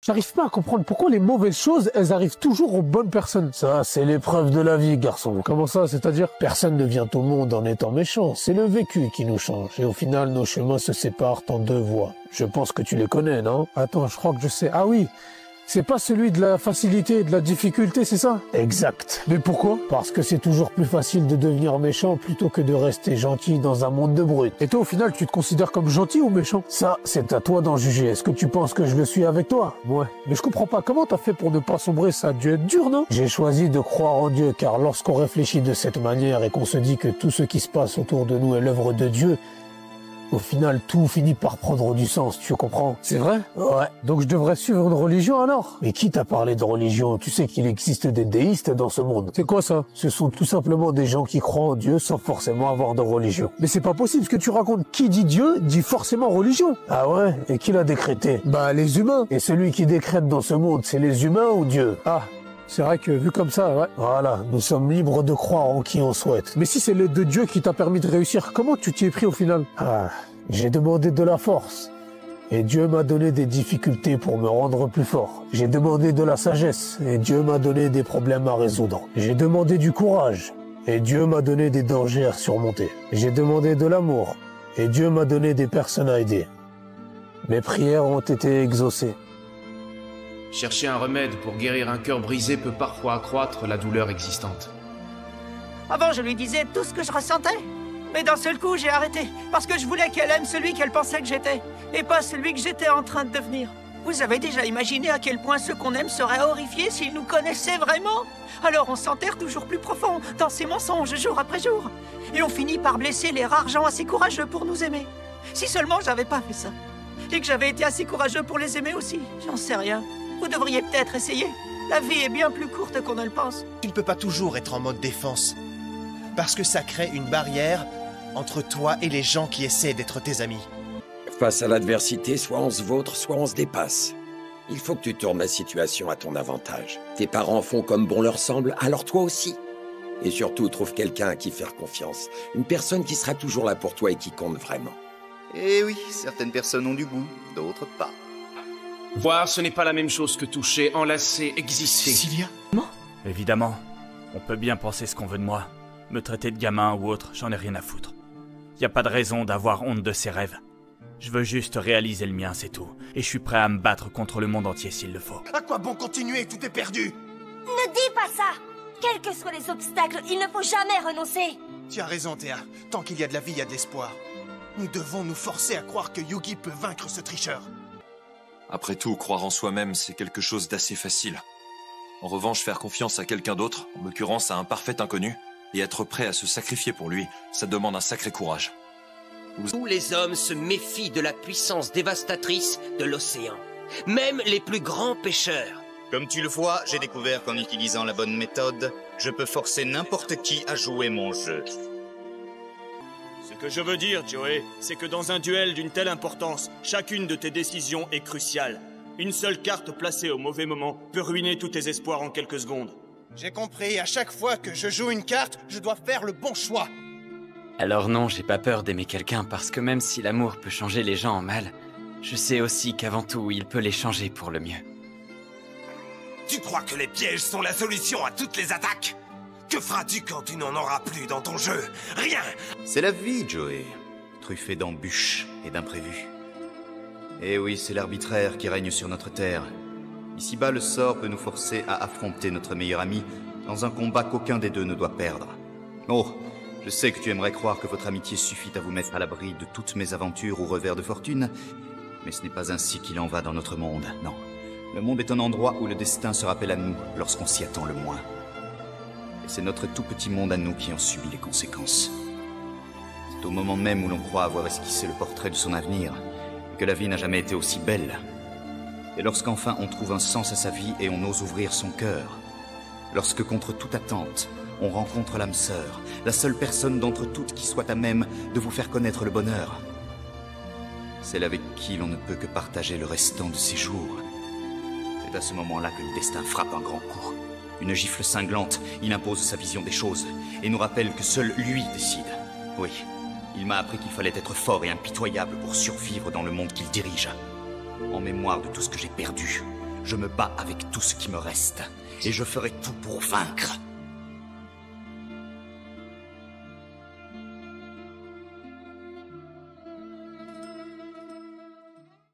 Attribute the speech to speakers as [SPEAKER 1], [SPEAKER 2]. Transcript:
[SPEAKER 1] J'arrive pas à comprendre pourquoi les mauvaises choses, elles arrivent toujours aux bonnes personnes. Ça, c'est l'épreuve de la vie, garçon. Comment ça, c'est-à-dire? Personne ne vient au monde en étant méchant. C'est le vécu qui nous change. Et au final, nos chemins se séparent en deux voies. Je pense que tu les connais, non? Attends, je crois que je sais. Ah oui, c'est pas celui de la facilité et de la difficulté, c'est ça? Exact. Mais pourquoi? Parce que c'est toujours plus facile de devenir méchant plutôt que de rester gentil dans un monde de brutes. Et toi, au final, tu te considères comme gentil ou méchant? Ça, c'est à toi d'en juger. Est-ce que tu penses que je le suis avec toi? Ouais. Mais je comprends pas, comment t'as fait pour ne pas sombrer? Ça a dû être dur, non? J'ai choisi de croire en Dieu, car lorsqu'on réfléchit de cette manière et qu'on se dit que tout ce qui se passe autour de nous est l'œuvre de Dieu, au final, tout finit par prendre du sens, tu comprends? C'est vrai? Ouais. Donc je devrais suivre une religion alors? Mais qui t'a parlé de religion? Tu sais qu'il existe des déistes dans ce monde. C'est quoi ça? Ce sont tout simplement des gens qui croient en Dieu sans forcément avoir de religion. Mais c'est pas possible ce que tu racontes. Qui dit Dieu dit forcément religion. Ah ouais? Et qui l'a décrété? Bah les humains. Et celui qui décrète dans ce monde, c'est les humains ou Dieu? Ah. C'est vrai que vu comme ça, ouais. Voilà, nous sommes libres de croire en qui on souhaite. Mais si c'est l'aide de Dieu qui t'a permis de réussir, comment tu t'y es pris au final? Ah, j'ai demandé de la force. Et Dieu m'a donné des difficultés pour me rendre plus fort. J'ai demandé de la sagesse. Et Dieu m'a donné des problèmes à résoudre. J'ai demandé du courage. Et Dieu m'a donné des dangers à surmonter. J'ai demandé de l'amour. Et Dieu m'a donné des personnes à aider. Mes prières ont été exaucées.
[SPEAKER 2] Chercher un remède pour guérir un cœur brisé peut parfois accroître la douleur existante.
[SPEAKER 3] Avant, je lui disais tout ce que je ressentais. Mais d'un seul coup, j'ai arrêté. Parce que je voulais qu'elle aime celui qu'elle pensait que j'étais. Et pas celui que j'étais en train de devenir. Vous avez déjà imaginé à quel point ceux qu'on aime seraient horrifiés s'ils nous connaissaient vraiment? Alors on s'enterre toujours plus profond dans ces mensonges jour après jour. Et on finit par blesser les rares gens assez courageux pour nous aimer. Si seulement j'avais pas fait ça. Et que j'avais été assez courageux pour les aimer aussi. J'en sais rien. Vous devriez peut-être essayer. La vie est bien plus courte qu'on ne le pense.
[SPEAKER 4] Tu ne peux pas toujours être en mode défense. Parce que ça crée une barrière entre toi et les gens qui essaient d'être tes amis.
[SPEAKER 5] Face à l'adversité, soit on se vautre, soit on se dépasse. Il faut que tu tournes la situation à ton avantage. Tes parents font comme bon leur semble, alors toi aussi. Et surtout, trouve quelqu'un à qui faire confiance. Une personne qui sera toujours là pour toi et qui compte vraiment.
[SPEAKER 6] Eh oui, certaines personnes ont du goût, d'autres pas.
[SPEAKER 2] Voir, ce n'est pas la même chose que toucher, enlacer, exister.
[SPEAKER 4] Cecilia?
[SPEAKER 7] Évidemment. On peut bien penser ce qu'on veut de moi. Me traiter de gamin ou autre, j'en ai rien à foutre. Y a pas de raison d'avoir honte de ses rêves. Je veux juste réaliser le mien, c'est tout. Et je suis prêt à me battre contre le monde entier s'il le faut.
[SPEAKER 4] À quoi bon continuer? Tout est perdu!
[SPEAKER 8] Ne dis pas ça! Quels que soient les obstacles, il ne faut jamais renoncer!
[SPEAKER 4] Tu as raison, Théa. Tant qu'il y a de la vie, il y a de l'espoir. Nous devons nous forcer à croire que Yugi peut vaincre ce tricheur.
[SPEAKER 9] Après tout, croire en soi-même, c'est quelque chose d'assez facile. En revanche, faire confiance à quelqu'un d'autre, en l'occurrence à un parfait inconnu, et être prêt à se sacrifier pour lui, ça demande un sacré courage.
[SPEAKER 10] Tous les hommes se méfient de la puissance dévastatrice de l'océan. Même les plus grands pêcheurs.
[SPEAKER 6] Comme tu le vois, j'ai découvert qu'en utilisant la bonne méthode, je peux forcer n'importe qui à jouer mon jeu.
[SPEAKER 11] Ce que je veux dire, Joey, c'est que dans un duel d'une telle importance, chacune de tes décisions est cruciale. Une seule carte placée au mauvais moment peut ruiner tous tes espoirs en quelques secondes.
[SPEAKER 4] J'ai compris, à chaque fois que je joue une carte, je dois faire le bon choix.
[SPEAKER 12] Alors non, j'ai pas peur d'aimer quelqu'un, parce que même si l'amour peut changer les gens en mal, je sais aussi qu'avant tout, il peut les changer pour le mieux.
[SPEAKER 13] Tu crois que les pièges sont la solution à toutes les attaques? Que feras-tu quand tu n'en auras plus dans ton jeu? Rien!
[SPEAKER 6] C'est la vie, Joey. Truffée d'embûches et d'imprévus. Et oui, c'est l'arbitraire qui règne sur notre terre. Ici-bas, le sort peut nous forcer à affronter notre meilleur ami dans un combat qu'aucun des deux ne doit perdre. Oh, je sais que tu aimerais croire que votre amitié suffit à vous mettre à l'abri de toutes mes aventures ou revers de fortune, mais ce n'est pas ainsi qu'il en va dans notre monde, non. Le monde est un endroit où le destin se rappelle à nous lorsqu'on s'y attend le moins. Et c'est notre tout petit monde à nous qui en subit les conséquences. C'est au moment même où l'on croit avoir esquissé le portrait de son avenir, que la vie n'a jamais été aussi belle. Et lorsqu'enfin on trouve un sens à sa vie et on ose ouvrir son cœur, lorsque contre toute attente, on rencontre l'âme sœur, la seule personne d'entre toutes qui soit à même de vous faire connaître le bonheur, celle avec qui l'on ne peut que partager le restant de ses jours. C'est à ce moment-là que le destin frappe un grand coup. Une gifle cinglante, il impose sa vision des choses et nous rappelle que seul lui décide. Oui, il m'a appris qu'il fallait être fort et impitoyable pour survivre dans le monde qu'il dirige. En mémoire de tout ce que j'ai perdu, Je me bats avec tout ce qui me reste. Et je ferai tout pour vaincre.